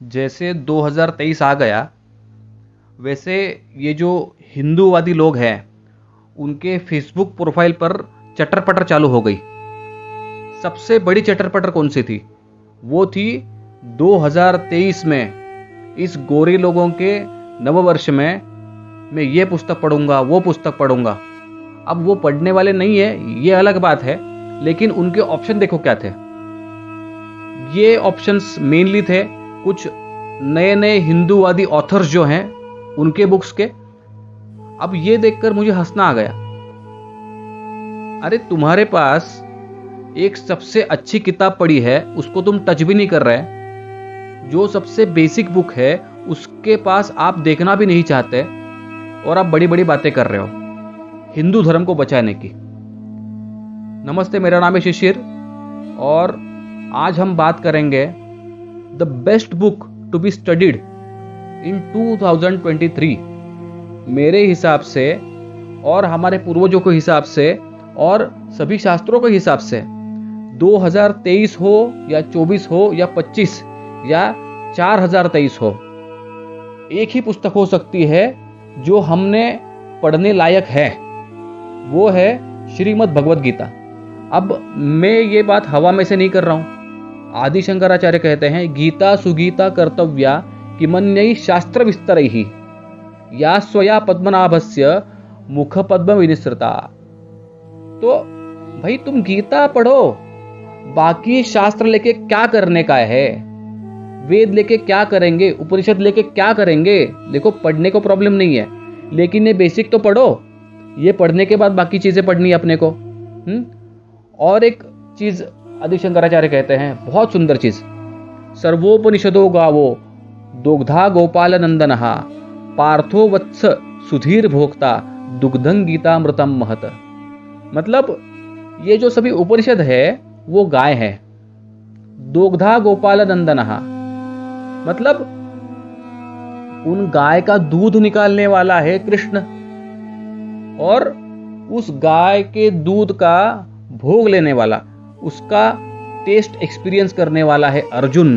जैसे 2023 आ गया, वैसे ये जो हिंदूवादी लोग हैं उनके फेसबुक प्रोफाइल पर चटर पटर चालू हो गई। सबसे बड़ी चटर पटर कौन सी थी? वो थी 2023 में इस गोरे लोगों के नववर्ष में मैं ये पुस्तक पढ़ूंगा, वो पुस्तक पढ़ूंगा। अब वो पढ़ने वाले नहीं है, ये अलग बात है, लेकिन उनके ऑप्शन देखो क्या थे। ये ऑप्शंस मेनली थे कुछ नए नए हिंदूवादी ऑथर्स जो हैं उनके बुक्स के। अब ये देखकर मुझे हंसना आ गया। अरे तुम्हारे पास एक सबसे अच्छी किताब पड़ी है, उसको तुम टच भी नहीं कर रहे। जो सबसे बेसिक बुक है उसके पास आप देखना भी नहीं चाहते, और आप बड़ी बड़ी बातें कर रहे हो हिंदू धर्म को बचाने की। नमस्ते, मेरा नाम है शिशिर और आज हम बात करेंगे the best book to be studied in 2023 मेरे हिसाब से और हमारे पूर्वजों के हिसाब से और सभी शास्त्रों के हिसाब से। 2023 हो या 24 हो या 25 या 4023 हो, एक ही पुस्तक हो सकती है जो हमने पढ़ने लायक है, वो है श्रीमद् भगवद गीता। अब मैं ये बात हवा में से नहीं कर रहा हूं। आदि शंकराचार्य कहते हैं गीता सुगीता कर्तव्या किमन्यै शास्त्र विस्तरैहि या स्वया पद्मनाभस्य मुख पद्म विनिसृता। तो भाई तुम गीता पढ़ो, बाकी शास्त्र लेके क्या करने का है? वेद लेके क्या करेंगे? उपनिषद लेके क्या करेंगे? देखो पढ़ने को प्रॉब्लम नहीं है, लेकिन ये बेसिक तो पढ़ो। ये पढ़ने के बाद बाकी चीजें पढ़नी है अपने को। और एक चीज आदि शंकराचार्य कहते हैं, बहुत सुंदर चीज, सर्वोपनिषदो गावो दुग्धा गोपाल नंदनहा पार्थो वत्स सुधीर भोक्ता दुग्धं गीतामृतम महत। मतलब ये जो सभी उपनिषद है वो गाय है। दुग्धा गोपाल नंदनहा मतलब उन गाय का दूध निकालने वाला है कृष्ण, और उस गाय के दूध का भोग लेने वाला, उसका टेस्ट एक्सपीरियंस करने वाला है अर्जुन।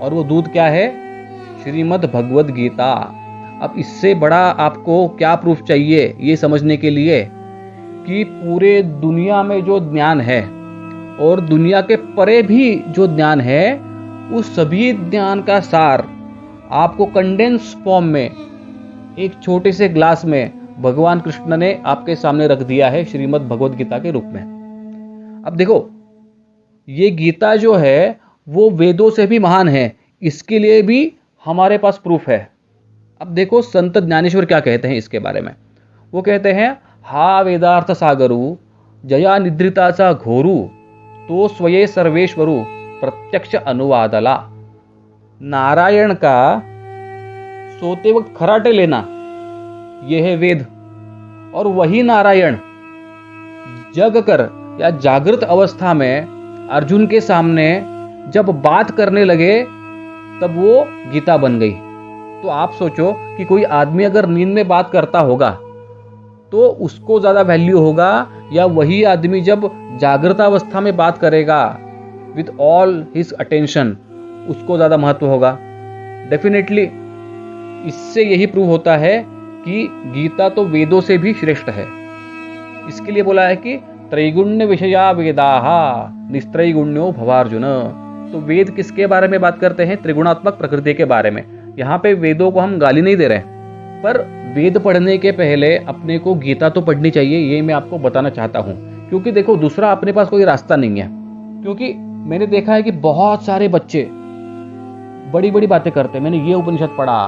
और वो दूध क्या है? श्रीमद् भगवद गीता। अब इससे बड़ा आपको क्या प्रूफ चाहिए ये समझने के लिए कि पूरे दुनिया में जो ज्ञान है और दुनिया के परे भी जो ज्ञान है, उस सभी ज्ञान का सार आपको कंडेंस फॉर्म में एक छोटे से ग्लास में भगवान कृष्ण ने आपके सामने रख दिया है श्रीमद् भगवद गीता के रूप में। अब देखो, ये गीता जो है वो वेदों से भी महान है, इसके लिए भी हमारे पास प्रूफ है। अब देखो संत ज्ञानेश्वर क्या कहते हैं इसके बारे में। वो कहते हैं, हा वेदार्थ सागरु जया निद्रिता सा घोरु तो स्वये सर्वेश्वरु प्रत्यक्ष अनुवादला। नारायण का सोते वक्त खराटे लेना, यह है वेद। और वही नारायण जग कर या जागृत अवस्था में अर्जुन के सामने जब बात करने लगे तब वो गीता बन गई। तो आप सोचो कि कोई आदमी अगर नींद में बात करता होगा तो उसको ज्यादा वैल्यू होगा, या वही आदमी जब जागृत अवस्था में बात करेगा विथ ऑल हिज अटेंशन, उसको ज्यादा महत्व होगा? डेफिनेटली इससे यही प्रूव होता है कि गीता तो वेदों से भी श्रेष्ठ है। इसके लिए बोला है कि त्रैगुण्य विषया वेदाहा निस्त्रैगुण्यो भवार्जुन। तो वेद किसके बारे में बात करते हैं? त्रिगुणात्मक प्रकृति के बारे में। यहाँ पे वेदों को हम गाली नहीं दे रहे, पर वेद पढ़ने के पहले अपने को गीता तो पढ़नी चाहिए, ये मैं आपको बताना चाहता हूँ। क्योंकि देखो दूसरा अपने पास कोई रास्ता नहीं है। क्योंकि मैंने देखा है कि बहुत सारे बच्चे बड़ी बड़ी बातें करते हैं, मैंने ये उपनिषद पढ़ा,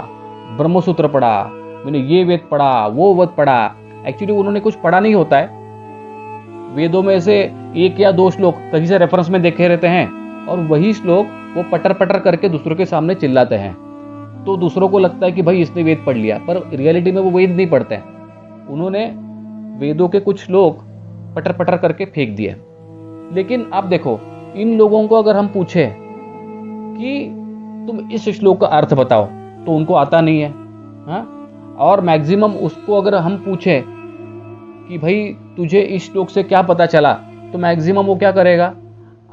ब्रह्मसूत्र पढ़ा, मैंने ये वेद पढ़ा, वो वेद पढ़ा। एक्चुअली उन्होंने कुछ पढ़ा नहीं होता है। वेदों में से एक या दो श्लोक कहीं से रेफरेंस में देखे रहते हैं, और वही श्लोक वो पटर पटर करके दूसरों के सामने चिल्लाते हैं। तो दूसरों को लगता है कि भाई इसने वेद पढ़ लिया, पर रियलिटी में वो वेद नहीं पढ़ते हैं। उन्होंने वेदों के कुछ श्लोक पटर पटर करके फेंक दिए। लेकिन आप देखो, इन लोगों को अगर हम पूछे कि तुम इस श्लोक का अर्थ बताओ, तो उनको आता नहीं है। हाँ? और मैक्सिमम उसको अगर हम पूछे कि भाई तुझे इस श्लोक से क्या पता चला, तो मैक्सिमम वो क्या करेगा?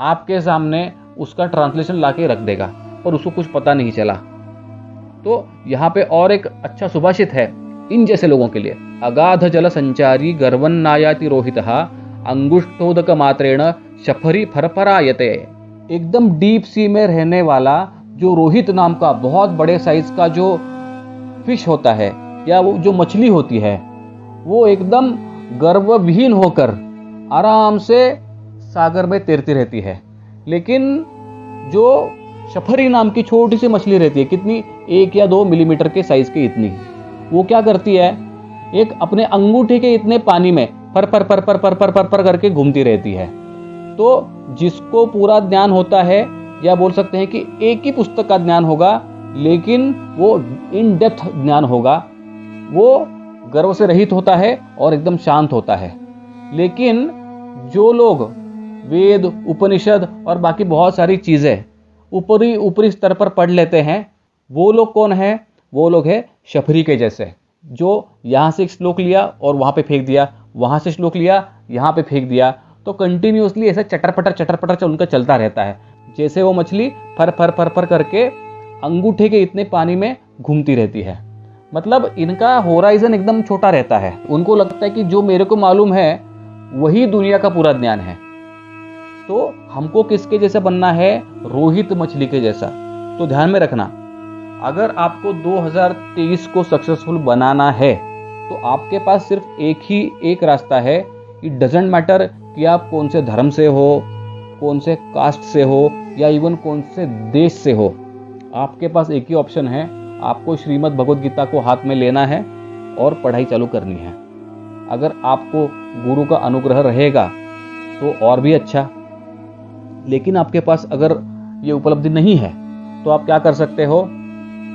आपके सामने उसका ट्रांसलेशन लाके रख देगा। पर उसको कुछ पता नहीं चला। तो यहाँ पे और एक अच्छा सुभाषित है इन जैसे लोगों के लिए, अगाध जल संचारी गर्वन नायाति रोहितः अंगुष्ठोदक मात्रेण शफरी फरफरायते। एकदम डीप सी में रहने वाला जो रोहित नाम का बहुत बड़े साइज का जो फिश होता है या वो जो मछली होती है, वो एकदम गर्वविहीन होकर आराम से सागर में तैरती रहती है। लेकिन जो शफरी नाम की छोटी सी मछली रहती है, कितनी 1 या 2 मिलीमीटर के साइज की इतनी, वो क्या करती है, एक अपने अंगूठे के इतने पानी में पर पर पर पर पर पर पर पर करके घूमती रहती है। तो जिसको पूरा ज्ञान होता है, या बोल सकते हैं कि एक ही पुस्तक का ज्ञान होगा लेकिन वो इन डेप्थ ज्ञान होगा, वो गर्व से रहित होता है और एकदम शांत होता है। लेकिन जो लोग वेद, उपनिषद और बाकी बहुत सारी चीजें ऊपरी स्तर पर पढ़ लेते हैं, वो लोग कौन है, वो लोग है शफरी के जैसे, जो यहाँ से एक श्लोक लिया और वहाँ पे फेंक दिया, वहाँ से श्लोक लिया यहाँ पे फेंक दिया, तो कंटिन्यूअसली ऐसा चटर पटर उनका चलता रहता है, जैसे वो मछली फर फर फर फर करके अंगूठे के इतने पानी में घूमती रहती है। मतलब इनका होराइजन एकदम छोटा रहता है। उनको लगता है कि जो मेरे को मालूम है वही दुनिया का पूरा ज्ञान है। तो हमको किसके जैसा बनना है, रोहित मछली के जैसा। तो ध्यान में रखना, अगर आपको 2023 को सक्सेसफुल बनाना है तो आपके पास सिर्फ एक रास्ता है। इट डजेंट मैटर कि आप कौन से धर्म से हो, कौन से कास्ट से हो, या इवन कौन से देश से हो। आपके पास एक ही ऑप्शन है, आपको श्रीमद् भगवद गीता को हाथ में लेना है और पढ़ाई चालू करनी है। अगर आपको गुरु का अनुग्रह रहेगा तो और भी अच्छा, लेकिन आपके पास अगर ये उपलब्धि नहीं है तो आप क्या कर सकते हो,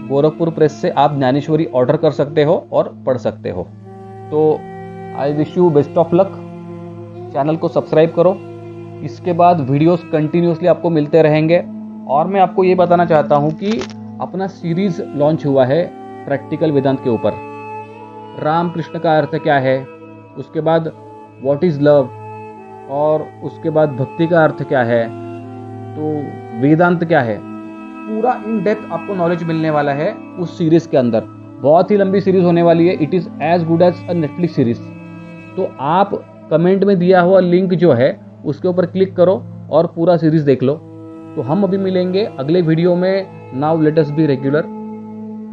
गोरखपुर प्रेस से आप ज्ञानेश्वरी ऑर्डर कर सकते हो और पढ़ सकते हो। तो I wish you best of luck. Channel को सब्सक्राइब करो, इसके बाद वीडियोस कंटिन्यूसली आपको मिलते रहेंगे। और मैं आपको ये बताना चाहता हूँ कि अपना सीरीज लॉन्च हुआ है प्रैक्टिकल वेदांत के ऊपर। राम कृष्ण का अर्थ क्या है, उसके बाद व्हाट इज लव, और उसके बाद भक्ति का अर्थ क्या है, तो वेदांत क्या है, पूरा इन डेप्थ आपको नॉलेज मिलने वाला है उस सीरीज के अंदर। बहुत ही लंबी सीरीज होने वाली है, it is as good as a Netflix series. तो आप कमेंट में दिया हुआ लिंक जो है उसके ऊपर क्लिक करो और पूरा सीरीज देख लो। तो हम अभी मिलेंगे अगले वीडियो में। Now let us be regular.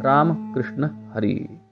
Ram Krishna Hari.